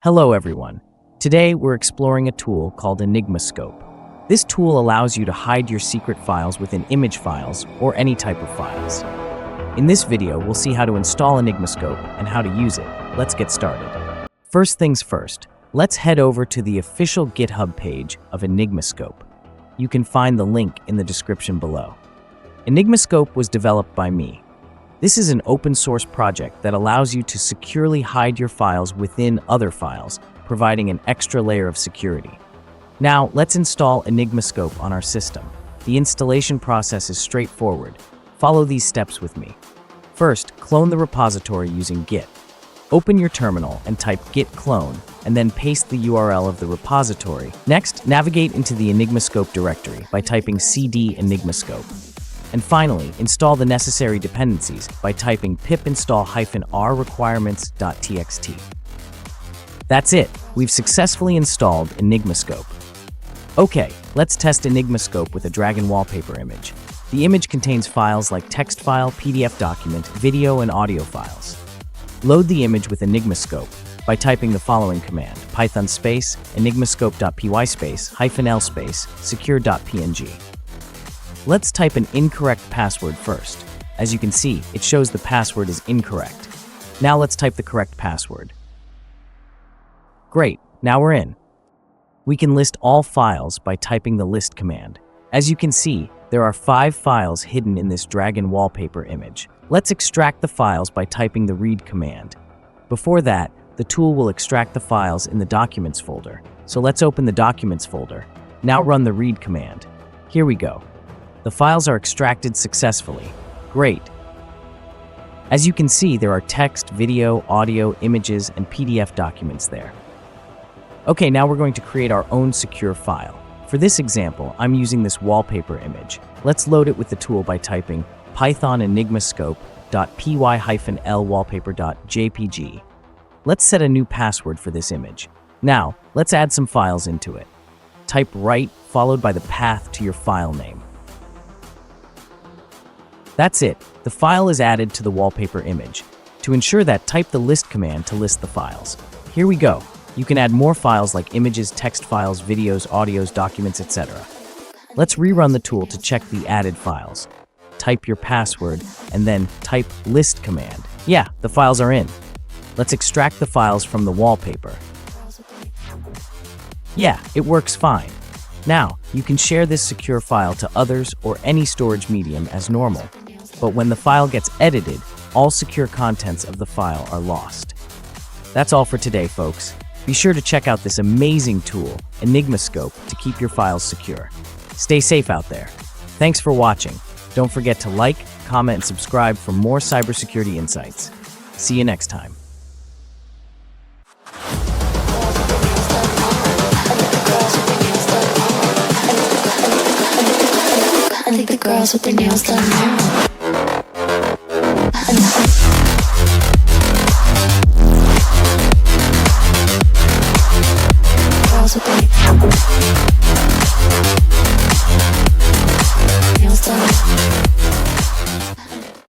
Hello everyone. Today we're exploring a tool called EnigmaScope. This tool allows you to hide your secret files within image files or any type of files. In this video, we'll see how to install EnigmaScope and how to use it. Let's get started. First things first, let's head over to the official GitHub page of EnigmaScope. You can find the link in the description below. EnigmaScope was developed by me. This is an open source project that allows you to securely hide your files within other files, providing an extra layer of security. Now, let's install EnigmaScope on our system. The installation process is straightforward. Follow these steps with me. First, clone the repository using Git. Open your terminal and type git clone, and then paste the URL of the repository. Next, navigate into the EnigmaScope directory by typing cd EnigmaScope. And finally, install the necessary dependencies by typing pip install -r requirements.txt. That's it. We've successfully installed EnigmaScope. Okay, let's test EnigmaScope with a dragon wallpaper image. The image contains files like text file, PDF document, video, and audio files. Load the image with EnigmaScope by typing the following command: python space enigmascope.py space -l space secure.png. Let's type an incorrect password first. As you can see, it shows the password is incorrect. Now let's type the correct password. Great, now we're in. We can list all files by typing the list command. As you can see, there are 5 files hidden in this dragon wallpaper image. Let's extract the files by typing the read command. Before that, the tool will extract the files in the Documents folder. So let's open the Documents folder. Now run the read command. Here we go. The files are extracted successfully. Great. As you can see, there are text, video, audio, images, and PDF documents there. Okay, now we're going to create our own secure file. For this example, I'm using this wallpaper image. Let's load it with the tool by typing python enigmascope.py-l wallpaper.jpg. Let's set a new password for this image. Now, let's add some files into it. Type write followed by the path to your file name. That's it. The file is added to the wallpaper image. To ensure that, type the list command to list the files. Here we go. You can add more files like images, text files, videos, audios, documents, etc. Let's rerun the tool to check the added files. Type your password and then type list command. Yeah, the files are in. Let's extract the files from the wallpaper. Yeah, it works fine. Now, you can share this secure file to others or any storage medium as normal. But when the file gets edited, all secure contents of the file are lost. That's all for today, folks. Be sure to check out this amazing tool, EnigmaScope, to keep your files secure. Stay safe out there. Thanks for watching. Don't forget to like, comment, and subscribe for more cybersecurity insights. See you next time. I think the girls with their nails done now.